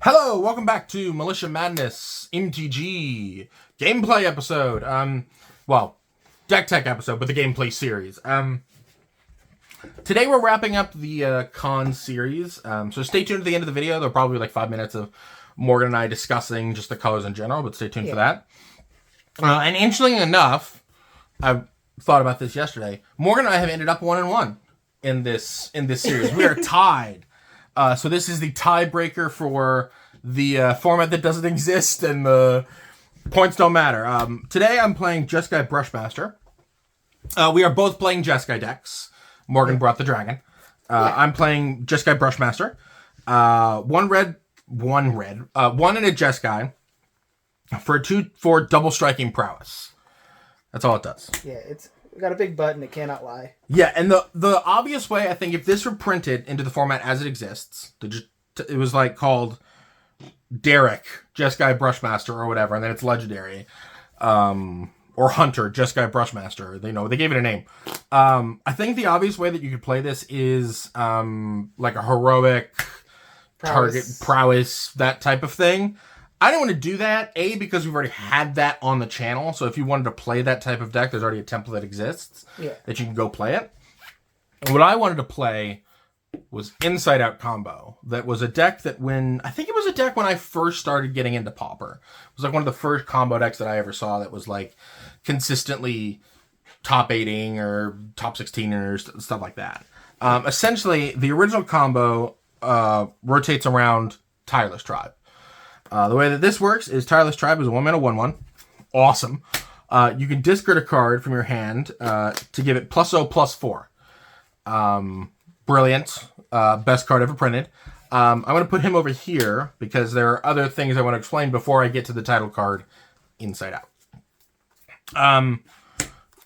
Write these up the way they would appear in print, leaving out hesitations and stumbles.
Hello, welcome back to Militia Madness MTG gameplay episode. Well, deck tech episode, but the gameplay series. Today we're wrapping up the Khans series. So stay tuned to the end of the video. There'll probably be like 5 minutes of Morgan and I discussing just the colors in general, but stay tuned for that. And interestingly enough, I thought about this yesterday. Morgan and I have ended up 1-1 in this series. We are tied. So this is the tiebreaker for the format that doesn't exist, and the points don't matter. Today I'm playing Jeskai Brushmaster. We are both playing Jeskai decks. Morgan brought the dragon. I'm playing Jeskai Brushmaster. One in a Jeskai for double striking prowess. That's all it does. Yeah, it's got a big butt and it cannot lie. Yeah, and the obvious way, I think, if this were printed into the format as it exists, it was like called Derek, Jeskai Brushmaster or whatever, and then it's legendary. Or Hunter, Jeskai Brushmaster. They gave it a name. I think the obvious way that you could play this is like a heroic target prowess, that type of thing. I don't want to do that, A, because we've already had that on the channel. So if you wanted to play that type of deck, there's already a template that exists that you can go play it. And what I wanted to play was Inside Out Combo. That was a deck that when I first started getting into Pauper. It was like one of the first combo decks that I ever saw that was like consistently top 8ing or top 16 or stuff like that. Essentially, the original combo rotates around Tireless Tribe. The way that this works is Tireless Tribe is a 1-mana 1/1. Awesome. You can discard a card from your hand to give it +0/+4. Brilliant. Best card ever printed. I'm going to put him over here because there are other things I want to explain before I get to the title card Inside Out.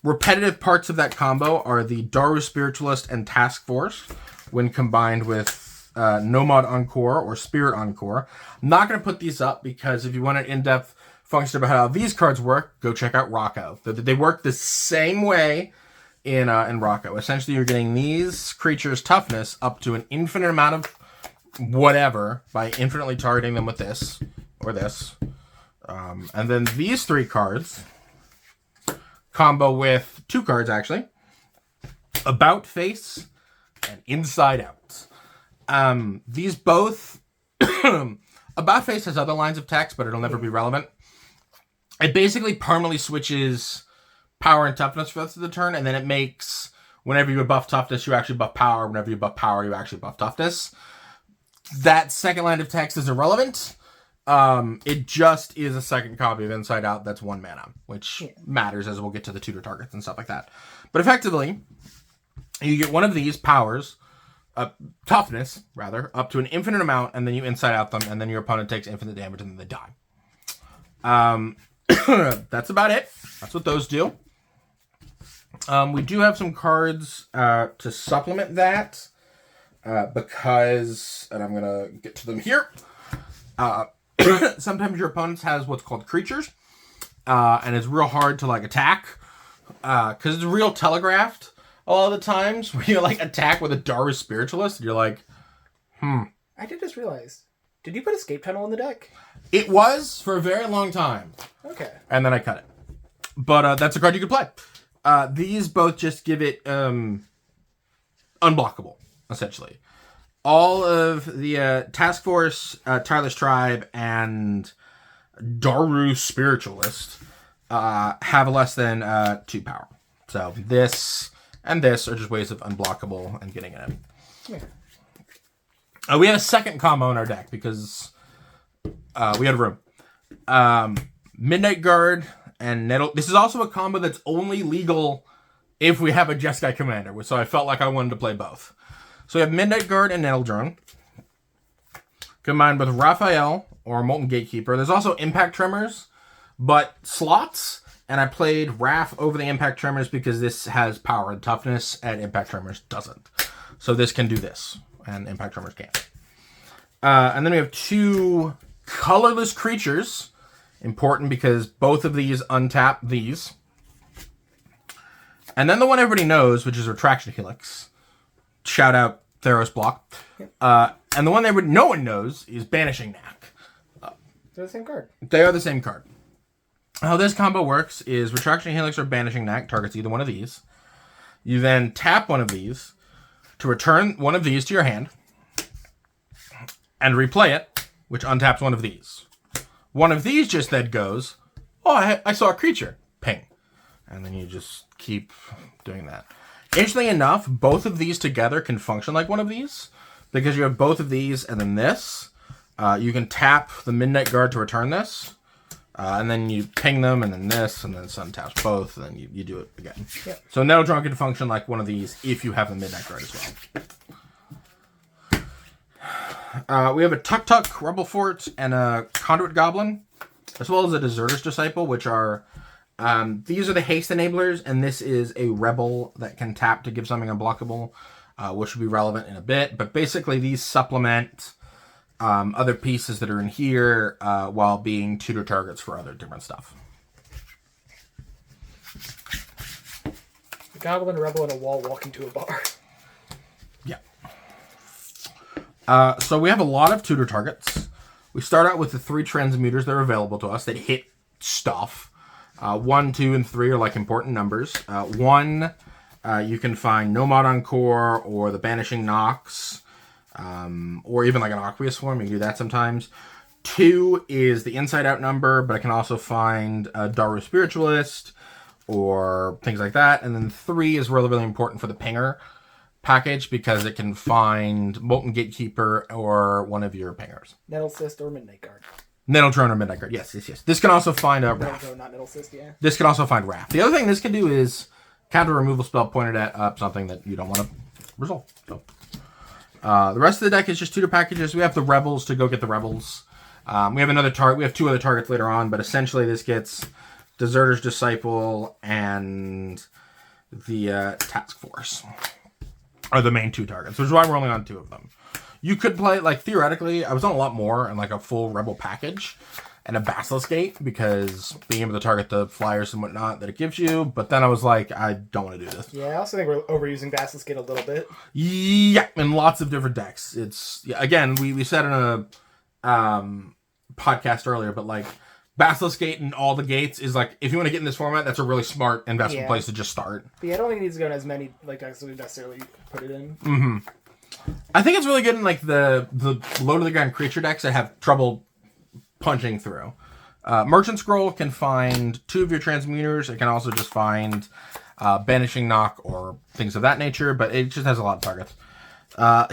Repetitive parts of that combo are the Daru Spiritualist and Task Force when combined with Nomad Encore or Spirit Encore. I'm not going to put these up because if you want an in-depth function about how these cards work, go check out Rocco. They work the same way in Rocco. Essentially, you're getting these creatures' toughness up to an infinite amount of whatever by infinitely targeting them with this or this. And then these 3 cards combo with 2 cards, actually. About Face and Inside Out. These both... About Face has other lines of text, but it'll never be relevant. It basically permanently switches power and toughness for the rest of the turn, and then it makes whenever you buff toughness, you actually buff power. Whenever you buff power, you actually buff toughness. That second line of text is irrelevant. It just is a second copy of Inside Out that's 1 mana, which matters as we'll get to the tutor targets and stuff like that. But effectively, you get one of these powers, toughness, rather, up to an infinite amount, and then you Inside Out them, and then your opponent takes infinite damage, and then they die. That's about it. That's what those do. We do have some cards to supplement that, because, and I'm going to get to them here, sometimes your opponent has what's called creatures, and it's real hard to, attack, because it's real telegraphed. A lot of the times when you attack with a Daru Spiritualist, you're like, I did just realize. Did you put Escape Tunnel in the deck? It was for a very long time. Okay. And then I cut it. But that's a card you could play. These both just give it unblockable, essentially. All of the Task Force, Tireless Tribe, and Daru Spiritualist have less than 2 power. So this and this are just ways of unblockable and getting it in. Yeah. We had a second combo in our deck because we had room. Midnight Guard and Nettle. This is also a combo that's only legal if we have a Jeskai commander, so I felt like I wanted to play both. So we have Midnight Guard and Nettle Drone combined with Raphael or Molten Gatekeeper. There's also Impact Tremors, but slots. And I played Raph over the Impact Tremors because this has power and toughness, and Impact Tremors doesn't. So this can do this, and Impact Tremors can't. And then we have 2 colorless creatures. Important because both of these untap these. And then the one everybody knows, which is Retraction Helix. Shout out Theros block. And the one no one knows is Banishing Knack. They're the same card. They are the same card. How this combo works is Retraction, Helix, or Banishing Knack targets either one of these. You then tap one of these to return one of these to your hand and replay it, which untaps one of these. One of these just then goes, oh, I saw a creature. Ping. And then you just keep doing that. Interestingly enough, both of these together can function like one of these because you have both of these and then this. You can tap the Midnight Guard to return this. And then you ping them, and then this, and then sun taps both, and then you do it again. Yep. So Nettledrone can function like one of these if you have the Midnight Guard as well. We have a Tuk Tuk Rebel Fort and a Conduit Goblin, as well as a Deserter's Disciple, which are... these are the haste enablers, and this is a Rebel that can tap to give something unblockable, which will be relevant in a bit. But basically, these supplement... other pieces that are in here while being tutor targets for other different stuff. A goblin, a rebel, and a wall walking to a bar. Yeah. So we have a lot of tutor targets. We start out with the 3 transmuters that are available to us that hit stuff. 1, 2, and 3 are like important numbers. 1, you can find Nomad Encore or the Banishing Nox. Or even like an aqueous form, you can do that sometimes. 2 is the inside out number, but I can also find a Daru Spiritualist or things like that. And then 3 is really, really important for the pinger package because it can find Molten Gatekeeper or one of your pingers. Nettle Cyst or Midnight Guard. Nettledrone or Midnight Guard, yes. This can also find a Wrath. Nettledrone, not Nettle Cyst, yeah. This can also find Wrath. The other thing this can do is counter removal spell pointed at something that you don't want to resolve. So. The rest of the deck is just tutor packages. We have the Rebels to go get the Rebels. We have another target. We have 2 other targets later on, but essentially this gets Deserter's Disciple and the Task Force are the main 2 targets, which is why we're only on 2 of them. You could play, like, theoretically, I was on a lot more in, like, a full Rebel package and a Basilisk Gate because being able to target the flyers and whatnot that it gives you, but then I was like, I don't want to do this. Yeah, I also think we're overusing Basilisk Gate a little bit. Yeah, in lots of different decks. It's, yeah, again, we said in a podcast earlier, but like, Basilisk Gate and all the gates is like, if you want to get in this format, that's a really smart investment place to just start. But yeah, I don't think it needs to go in as many like decks as we necessarily put it in. Mm-hmm. I think it's really good in like the low to the ground creature decks that have trouble punching through. Merchant Scroll can find 2 of your transmuters. It can also just find Banishing Knock or things of that nature, but it just has a lot of targets.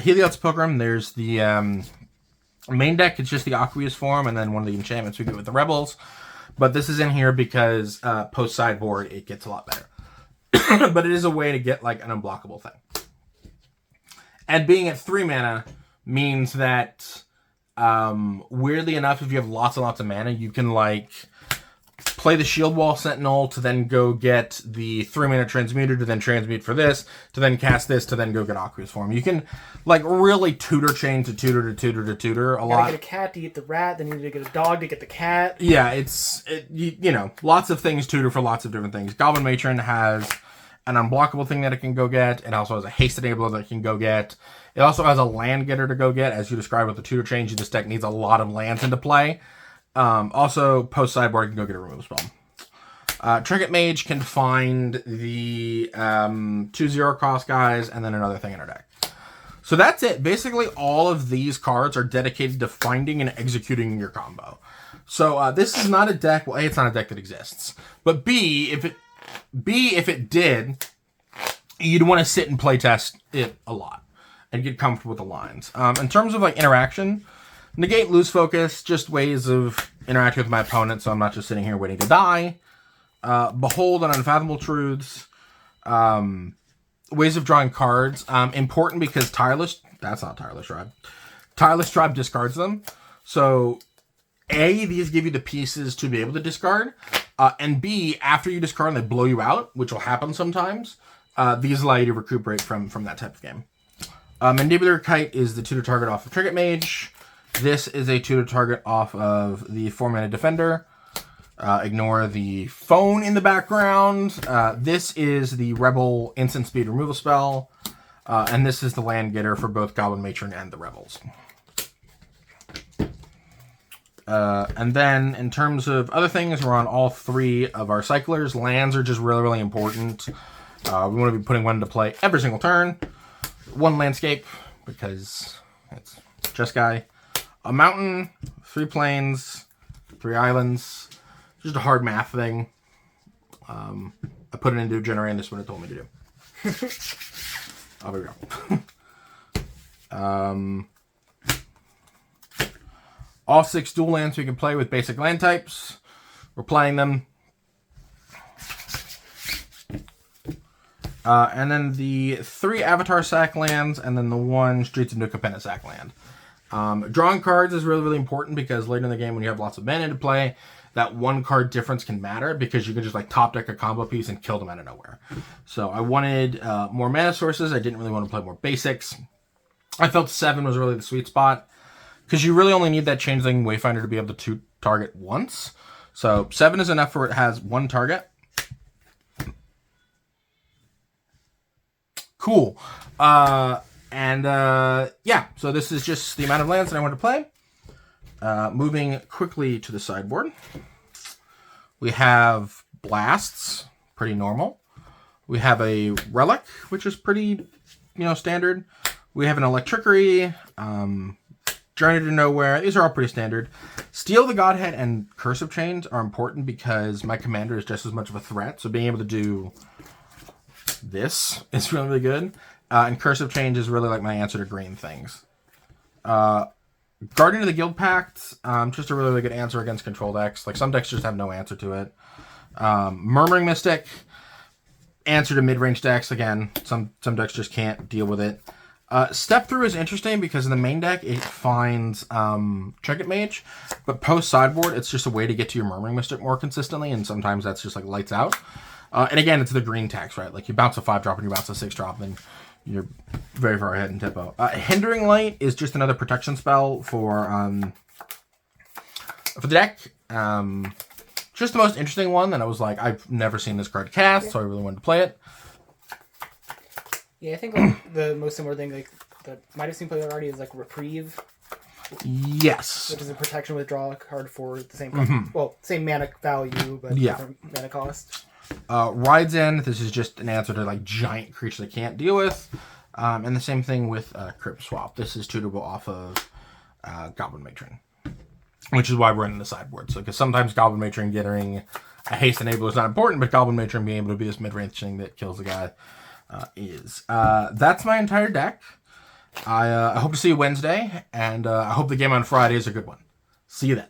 Helios Pilgrim, there's the main deck. It's just the aqueous form, and then one of the enchantments we get with the Rebels. But this is in here because post sideboard it gets a lot better. But it is a way to get like an unblockable thing. And being at 3 mana means that weirdly enough, if you have lots and lots of mana, you can like play the Shield Wall Sentinel to then go get the 3 mana transmuter to then transmute for this, to then cast this, to then go get Aqueous Form. You can like really tutor chain to tutor to tutor to tutor a lot. You gotta get a cat to get the rat, then you need to get a dog to get the cat. Yeah, you know, lots of things tutor for lots of different things. Goblin Matron has an unblockable thing that it can go get. It also has a haste enabler that it can go get. It also has a land getter to go get. As you described with the tutor change, this deck needs a lot of lands into play. Also, post sideboard, you can go get a removal spell. Trinket Mage can find the 2/0 cost guys and then another thing in our deck. So that's it. Basically, all of these cards are dedicated to finding and executing your combo. So this is not a deck. Well, A, it's not a deck that exists. But B, if it did, you'd want to sit and playtest it a lot and get comfortable with the lines. In terms of like interaction, negate, lose focus, just ways of interacting with my opponent, so I'm not just sitting here waiting to die. Behold and Unfathomable Truths. Ways of drawing cards. Important because Tireless Tribe discards them. So A, these give you the pieces to be able to discard. And B, after you discard and they blow you out, which will happen sometimes, these allow you to recuperate from that type of game. Mandibular Kite is the tutor target off of Trinket Mage. This is a tutor target off of the 4-mana Defender. Ignore the phone in the background. This is the Rebel instant speed removal spell. And this is the land getter for both Goblin Matron and the Rebels. And then in terms of other things, we're on all 3 of our cyclers. Lands are just really, really important. We want to be putting one into play every single turn. 1 landscape, because it's Jeskai. A mountain, 3 plains, 3 islands. Just a hard math thing. I put it into generating this when it told me to do. Oh, there we go. All 6 dual lands we can play with basic land types. We're playing them. And then the 3 Avatar sack lands, and then the 1 Streets of New Capenna sack land. Drawing cards is really, really important because later in the game when you have lots of mana to play, that 1 card difference can matter because you can just like top deck a combo piece and kill them out of nowhere. So I wanted more mana sources. I didn't really want to play more basics. I felt 7 was really the sweet spot because you really only need that Changeling Wayfinder to be able to target once. So 7 is enough for it has 1 target. Cool. Yeah, so this is just the amount of lands that I want to play. Moving quickly to the sideboard. We have Blasts, pretty normal. We have a Relic, which is pretty, standard. We have an Electrickery, Journey to Nowhere. These are all pretty standard. Steal the Godhead and Curse of Chains are important because my commander is just as much of a threat. So being able to do this is really, really good. And Curse of Change is really like my answer to green things. Guardian of the Guild Pact, just a really, really good answer against control decks. Like some decks just have no answer to it. Murmuring Mystic, answer to mid-range decks. Again, some decks just can't deal with it. Step Through is interesting because in the main deck it finds Trinket Mage, but post sideboard it's just a way to get to your Murmuring Mystic more consistently, and sometimes that's just like lights out. And again, it's the green tax, right? Like you bounce a 5-drop and you bounce a 6-drop, and you're very far ahead in tempo. Hindering Light is just another protection spell for the deck. Just the most interesting one that I was like, I've never seen this card cast, so I really wanted to play it. Yeah, I think like, the most similar thing like that might have seen played already is like Reprieve. Yes. Which is a protection withdrawal card for the same same mana value, but different mana cost. Rides In, this is just an answer to like giant creatures I can't deal with. And the same thing with Crypt Swap. This is tutable off of Goblin Matron, which is why we're in the sideboard. So because sometimes Goblin Matron getting a haste enabler is not important, but Goblin Matron being able to be this mid-range thing that kills the guy is. That's my entire deck. I hope to see you Wednesday, and I hope the game on Friday is a good one. See you then.